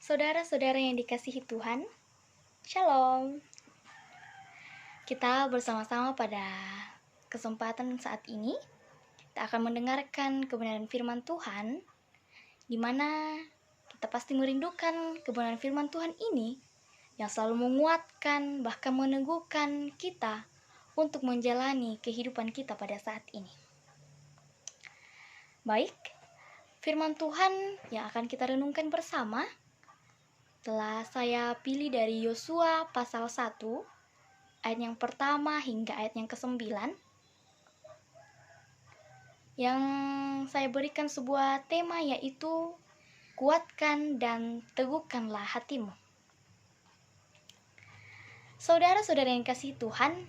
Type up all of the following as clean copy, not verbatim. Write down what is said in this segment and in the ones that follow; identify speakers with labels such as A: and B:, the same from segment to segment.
A: Saudara-saudara yang dikasihi Tuhan, Shalom. Kita bersama-sama pada kesempatan saat ini, kita akan mendengarkan kebenaran firman Tuhan, di mana kita pasti merindukan kebenaran firman Tuhan ini yang selalu menguatkan, bahkan meneguhkan kita untuk menjalani kehidupan kita pada saat ini. Baik, firman Tuhan yang akan kita renungkan bersama telah saya pilih dari Yosua pasal 1, ayat yang pertama hingga ayat yang ke-9, yang saya berikan sebuah tema yaitu kuatkan dan teguhkanlah hatimu. Saudara-saudara yang kasih Tuhan,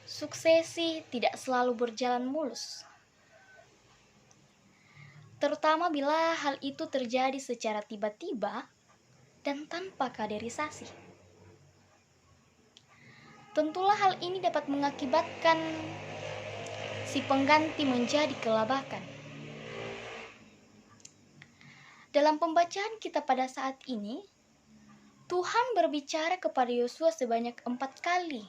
A: suksesi tidak selalu berjalan mulus, terutama bila hal itu terjadi secara tiba-tiba dan tanpa kaderisasi. Tentulah hal ini dapat mengakibatkan si pengganti menjadi kelabakan. Dalam pembacaan kita pada saat ini, Tuhan berbicara kepada Yosua sebanyak 4 kali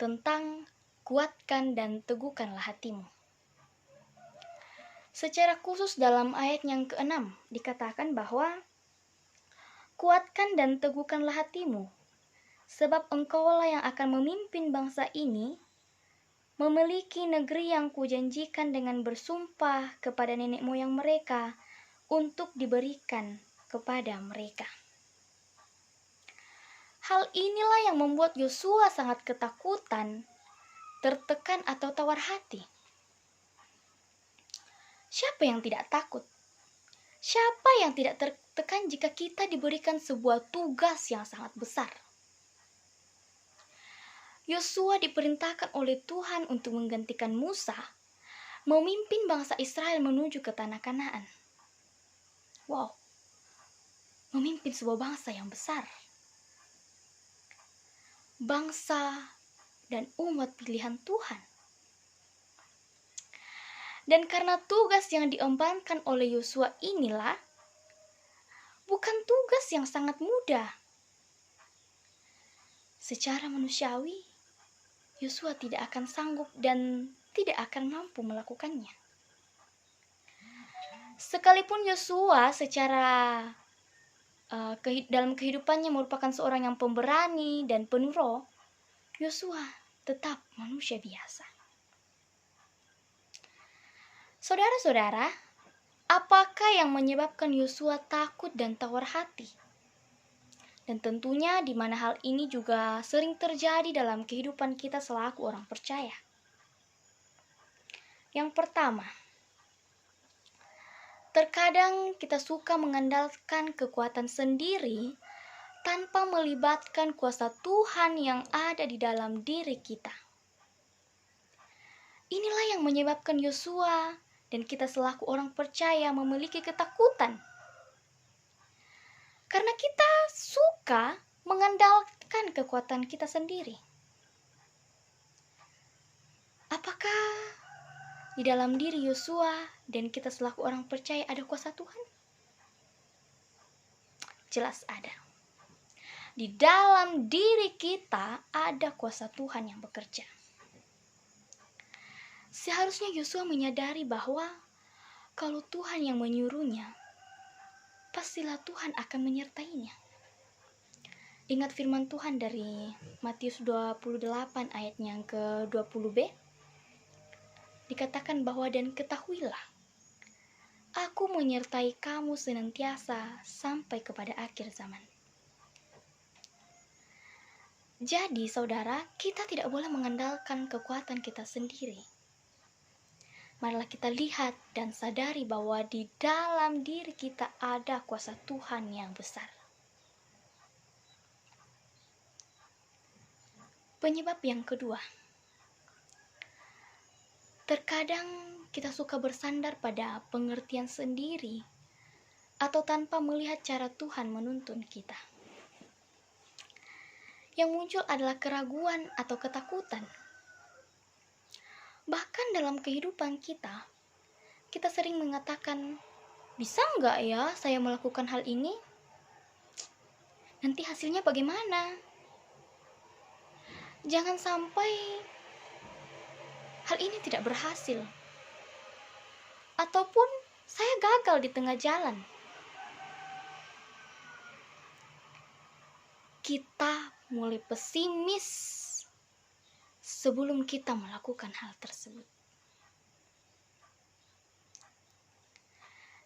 A: tentang kuatkan dan teguhkanlah hatimu. Secara khusus dalam ayat yang ke-6 dikatakan bahwa kuatkan dan teguhkanlah hatimu, sebab engkaulah yang akan memimpin bangsa ini memiliki negeri yang kujanjikan dengan bersumpah kepada nenek moyang mereka untuk diberikan kepada mereka. Hal inilah yang membuat Yosua sangat ketakutan, tertekan atau tawar hati. Siapa yang tidak takut? Siapa yang tidak tertekan jika kita diberikan sebuah tugas yang sangat besar? Yosua diperintahkan oleh Tuhan untuk menggantikan Musa, memimpin bangsa Israel menuju ke tanah Kanaan. Wow, memimpin sebuah bangsa yang besar. Bangsa dan umat pilihan Tuhan. Dan karena tugas yang diembankan oleh Yosua inilah bukan tugas yang sangat mudah. Secara manusiawi, Yosua tidak akan sanggup dan tidak akan mampu melakukannya. Sekalipun Yosua secara dalam kehidupannya merupakan seorang yang pemberani dan penuh roh, Yosua tetap manusia biasa. Saudara-saudara, apakah yang menyebabkan Yosua takut dan tawar hati? Dan tentunya di mana hal ini juga sering terjadi dalam kehidupan kita selaku orang percaya. Yang pertama, terkadang kita suka mengandalkan kekuatan sendiri tanpa melibatkan kuasa Tuhan yang ada di dalam diri kita. Inilah yang menyebabkan Yosua dan kita selaku orang percaya memiliki ketakutan. Karena kita suka mengandalkan kekuatan kita sendiri. Apakah di dalam diri Yosua dan kita selaku orang percaya ada kuasa Tuhan? Jelas ada. Di dalam diri kita ada kuasa Tuhan yang bekerja. Seharusnya Yosua menyadari bahwa kalau Tuhan yang menyuruhnya, pastilah Tuhan akan menyertainya. Ingat firman Tuhan dari Matius 28 ayat yang ke-20b. Dikatakan bahwa dan ketahuilah, aku menyertai kamu senantiasa sampai kepada akhir zaman. Jadi saudara, kita tidak boleh mengandalkan kekuatan kita sendiri. Marilah kita lihat dan sadari bahwa di dalam diri kita ada kuasa Tuhan yang besar. Penyebab yang kedua, terkadang kita suka bersandar pada pengertian sendiri atau tanpa melihat cara Tuhan menuntun kita. Yang muncul adalah keraguan atau ketakutan. Bahkan dalam kehidupan kita sering mengatakan Bisa nggak ya saya melakukan hal ini? Nanti hasilnya bagaimana? Jangan sampai hal ini tidak berhasil. Ataupun saya gagal di tengah jalan. Kita mulai pesimis sebelum kita melakukan hal tersebut.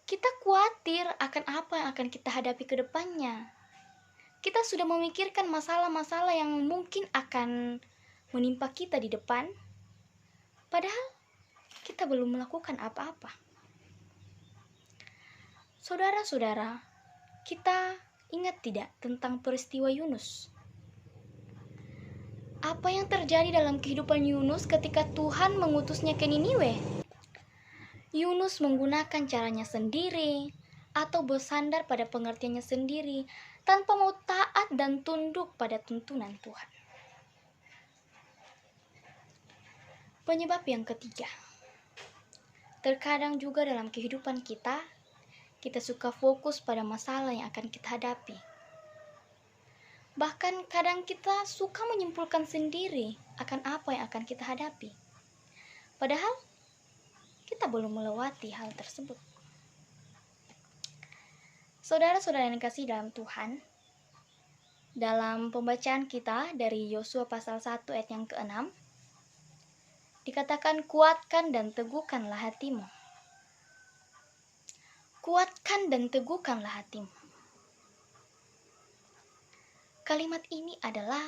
A: Kita khawatir akan apa yang akan kita hadapi ke depannya. Kita sudah memikirkan masalah-masalah yang mungkin akan menimpa kita di depan, padahal kita belum melakukan apa-apa. Saudara-saudara, kita ingat tidak tentang peristiwa Yunus? Apa yang terjadi dalam kehidupan Yunus ketika Tuhan mengutusnya ke Niniwe? Yunus menggunakan caranya sendiri atau bersandar pada pengertiannya sendiri tanpa mau taat dan tunduk pada tuntunan Tuhan. Penyebab yang ketiga, terkadang juga dalam kehidupan kita suka fokus pada masalah yang akan kita hadapi. Bahkan kadang kita suka menyimpulkan sendiri akan apa yang akan kita hadapi. Padahal kita belum melewati hal tersebut. Saudara-saudara yang dikasihi dalam Tuhan, dalam pembacaan kita dari Yosua pasal 1 ayat yang ke-6, dikatakan kuatkan dan teguhkanlah hatimu. Kuatkan dan teguhkanlah hatimu. Kalimat ini adalah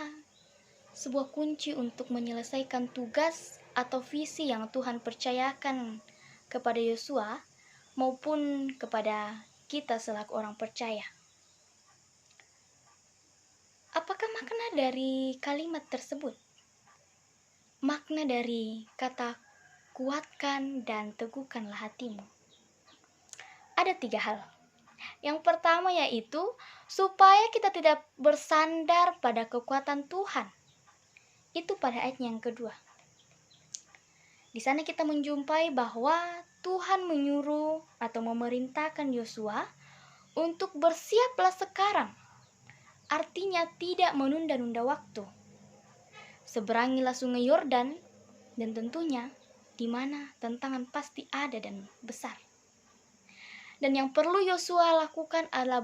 A: sebuah kunci untuk menyelesaikan tugas atau visi yang Tuhan percayakan kepada Yosua maupun kepada kita selaku orang percaya. Apakah makna dari kalimat tersebut? Makna dari kata kuatkan dan teguhkanlah hatimu. Ada 3 hal. Yang pertama yaitu supaya kita tidak bersandar pada kekuatan Tuhan. Itu pada ayat yang kedua. Di sana kita menjumpai bahwa Tuhan menyuruh atau memerintahkan Yosua untuk bersiaplah sekarang. Artinya tidak menunda-nunda waktu. Seberangilah sungai Yordan dan tentunya di mana tantangan pasti ada dan besar. Dan yang perlu Yosua lakukan adalah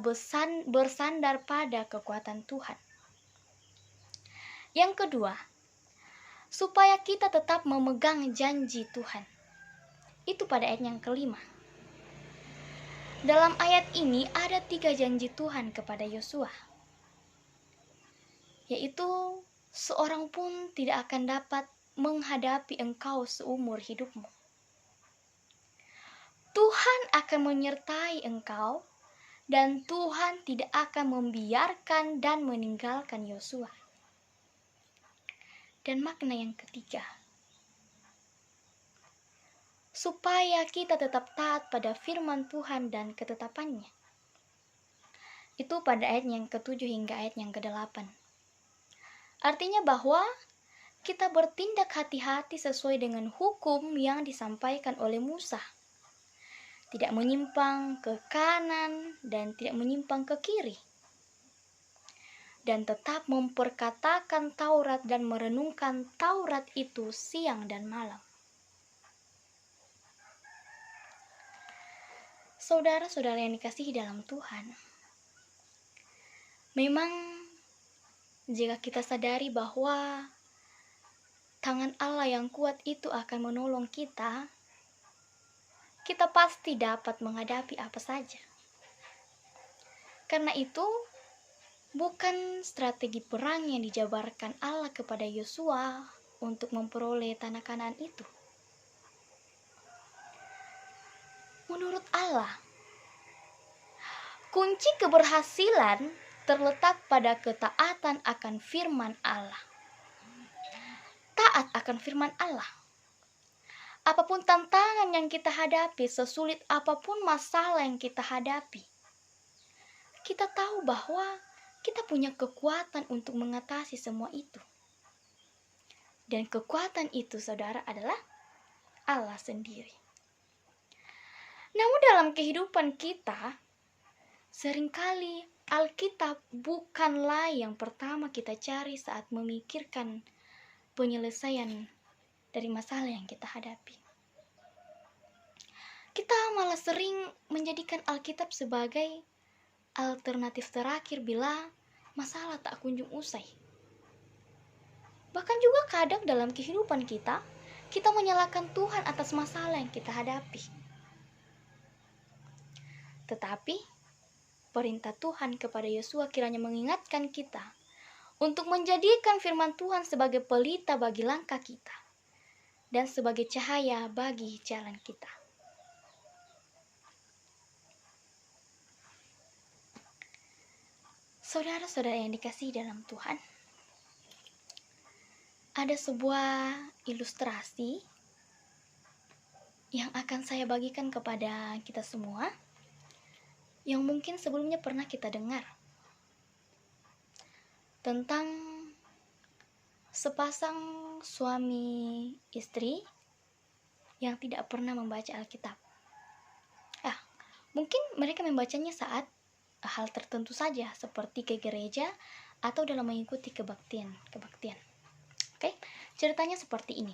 A: bersandar pada kekuatan Tuhan. Yang kedua, supaya kita tetap memegang janji Tuhan. Itu pada ayat yang kelima. Dalam ayat ini ada 3 janji Tuhan kepada Yosua. Yaitu seorang pun tidak akan dapat menghadapi engkau seumur hidupmu. Tuhan akan menyertai engkau dan Tuhan tidak akan membiarkan dan meninggalkan Yosua. Dan makna yang ketiga, supaya kita tetap taat pada firman Tuhan dan ketetapannya. Itu pada ayat yang ke-7 hingga ayat yang ke-8. Artinya bahwa kita bertindak hati-hati sesuai dengan hukum yang disampaikan oleh Musa. Tidak menyimpang ke kanan dan tidak menyimpang ke kiri. Dan tetap memperkatakan Taurat dan merenungkan Taurat itu siang dan malam. Saudara-saudara yang dikasihi dalam Tuhan, memang jika kita sadari bahwa tangan Allah yang kuat itu akan menolong kita, kita pasti dapat menghadapi apa saja. Karena itu, bukan strategi perang yang dijabarkan Allah kepada Yosua untuk memperoleh tanah Kanaan itu. Menurut Allah, kunci keberhasilan terletak pada ketaatan akan firman Allah. Taat akan firman Allah. Apapun tantangan yang kita hadapi, sesulit apapun masalah yang kita hadapi, kita tahu bahwa kita punya kekuatan untuk mengatasi semua itu. Dan kekuatan itu, saudara, adalah Allah sendiri. Namun dalam kehidupan kita, seringkali Alkitab bukanlah yang pertama kita cari saat memikirkan penyelesaian dari masalah yang kita hadapi. Kita malah sering menjadikan Alkitab sebagai alternatif terakhir bila masalah tak kunjung usai. Bahkan juga kadang dalam kehidupan kita menyalahkan Tuhan atas masalah yang kita hadapi. Tetapi perintah Tuhan kepada Yosua kiranya mengingatkan kita untuk menjadikan firman Tuhan sebagai pelita bagi langkah kita dan sebagai cahaya bagi jalan kita. Saudara-saudara yang dikasihi dalam Tuhan, ada sebuah ilustrasi yang akan saya bagikan kepada kita semua yang mungkin sebelumnya pernah kita dengar tentang sepasang suami istri yang tidak pernah membaca Alkitab. Mungkin mereka membacanya saat hal tertentu saja, seperti ke gereja atau dalam mengikuti kebaktian. Oke, ceritanya seperti ini.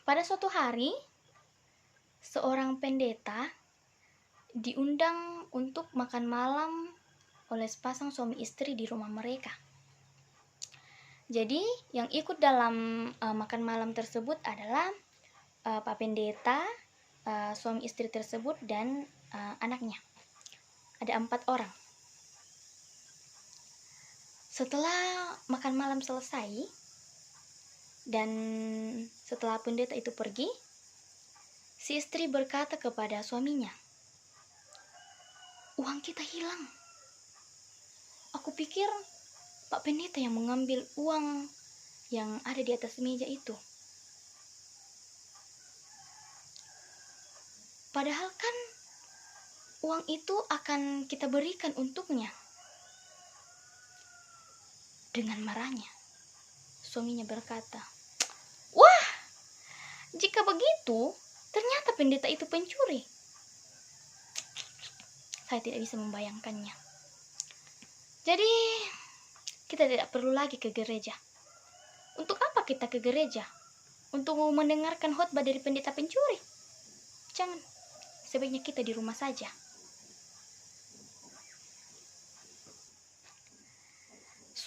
A: Pada suatu hari, seorang pendeta diundang untuk makan malam oleh sepasang suami istri di rumah mereka. Jadi, yang ikut dalam makan malam tersebut adalah Pak Pendeta, suami istri tersebut, dan anaknya. Ada 4 orang. Setelah makan malam selesai dan setelah pendeta itu pergi, si istri berkata kepada suaminya, "Uang kita hilang. Aku pikir Pak Pendeta yang mengambil uang yang ada di atas meja itu. Padahal kan uang itu akan kita berikan untuknya." Dengan marahnya, suaminya berkata, "Wah, jika begitu, ternyata pendeta itu pencuri. Saya tidak bisa membayangkannya. Jadi, kita tidak perlu lagi ke gereja. Untuk apa kita ke gereja? Untuk mendengarkan khotbah dari pendeta pencuri? Jangan, sebaiknya kita di rumah saja."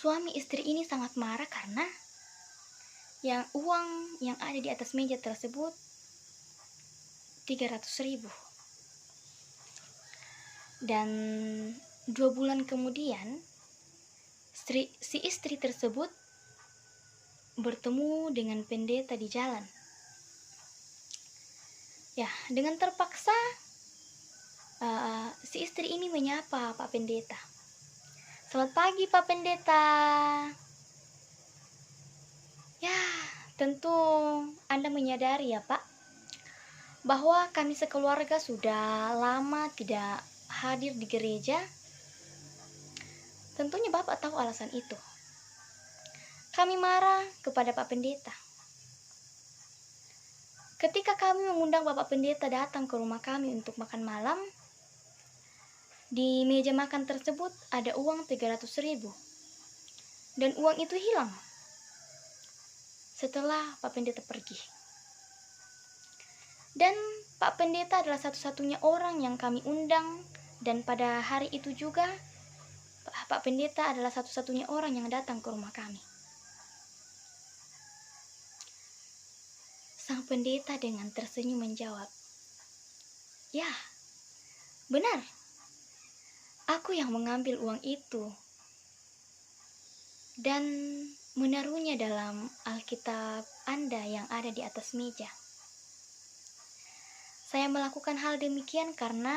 A: Suami istri ini sangat marah karena uang yang ada di atas meja tersebut 300.000. Dan 2 bulan kemudian, si istri tersebut bertemu dengan pendeta di jalan. Dengan terpaksa si istri ini menyapa Pak Pendeta. "Selamat pagi, Pak Pendeta." Tentu Anda menyadari ya, Pak, bahwa kami sekeluarga sudah lama tidak hadir di gereja. Tentunya Bapak tahu alasan itu. Kami marah kepada Pak Pendeta. Ketika kami mengundang Bapak Pendeta datang ke rumah kami untuk makan malam, di meja makan tersebut ada uang 300.000. Dan uang itu hilang setelah Pak Pendeta pergi. Dan Pak Pendeta adalah satu-satunya orang yang kami undang, dan pada hari itu juga Pak Pendeta adalah satu-satunya orang yang datang ke rumah kami. Sang pendeta dengan tersenyum menjawab, "Ya, benar. Aku yang mengambil uang itu dan menaruhnya dalam Alkitab Anda yang ada di atas meja. Saya melakukan hal demikian karena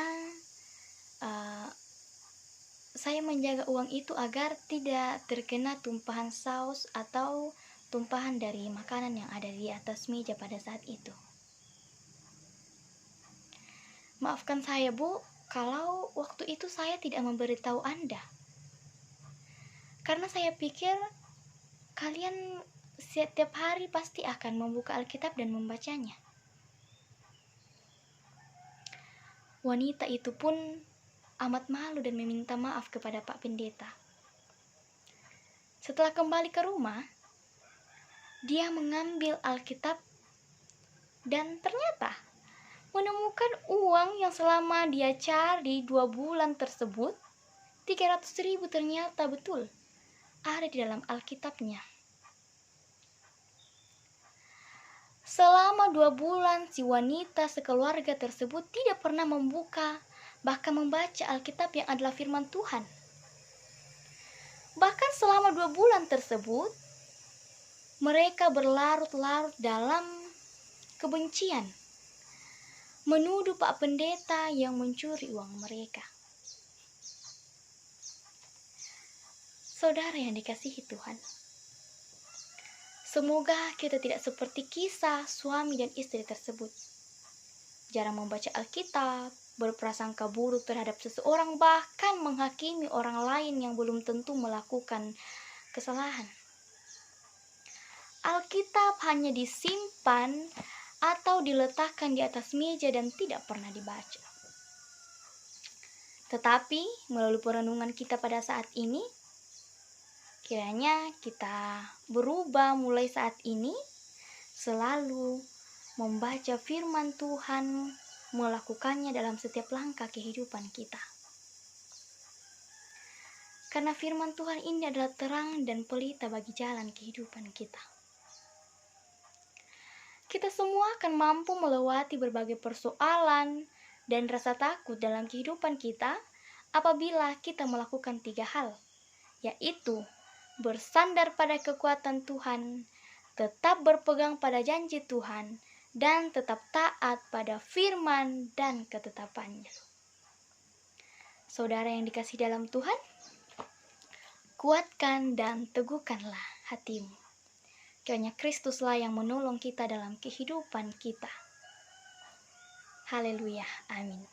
A: saya menjaga uang itu agar tidak terkena tumpahan saus atau tumpahan dari makanan yang ada di atas meja pada saat itu. Maafkan saya, Bu, kalau waktu itu saya tidak memberitahu Anda. Karena saya pikir kalian setiap hari pasti akan membuka Alkitab dan membacanya. Wanita itu pun amat malu dan meminta maaf kepada Pak Pendeta. Setelah kembali ke rumah, dia mengambil Alkitab dan ternyata menemukan uang yang selama dia cari 2 bulan tersebut, 300.000 ternyata betul ada di dalam Alkitabnya. Selama 2 bulan si wanita sekeluarga tersebut tidak pernah membuka bahkan membaca Alkitab yang adalah firman Tuhan. Bahkan selama 2 bulan tersebut mereka berlarut-larut dalam kebencian, menuduh Pak Pendeta yang mencuri uang mereka. Saudara yang dikasihi Tuhan, semoga kita tidak seperti kisah suami dan istri tersebut. Jarang membaca Alkitab, berprasangka buruk terhadap seseorang, bahkan menghakimi orang lain yang belum tentu melakukan kesalahan. Alkitab hanya disimpan atau diletakkan di atas meja dan tidak pernah dibaca. Tetapi melalui perenungan kita pada saat ini, kiranya kita berubah mulai saat ini, selalu membaca firman Tuhan, melakukannya dalam setiap langkah kehidupan kita. Karena firman Tuhan ini adalah terang dan pelita bagi jalan kehidupan kita. Kita semua akan mampu melewati berbagai persoalan dan rasa takut dalam kehidupan kita apabila kita melakukan 3 hal, yaitu bersandar pada kekuatan Tuhan, tetap berpegang pada janji Tuhan, dan tetap taat pada firman dan ketetapannya. Saudara yang dikasihi dalam Tuhan, kuatkan dan teguhkanlah hatimu. Kiranya Kristuslah yang menolong kita dalam kehidupan kita. Haleluya, amin.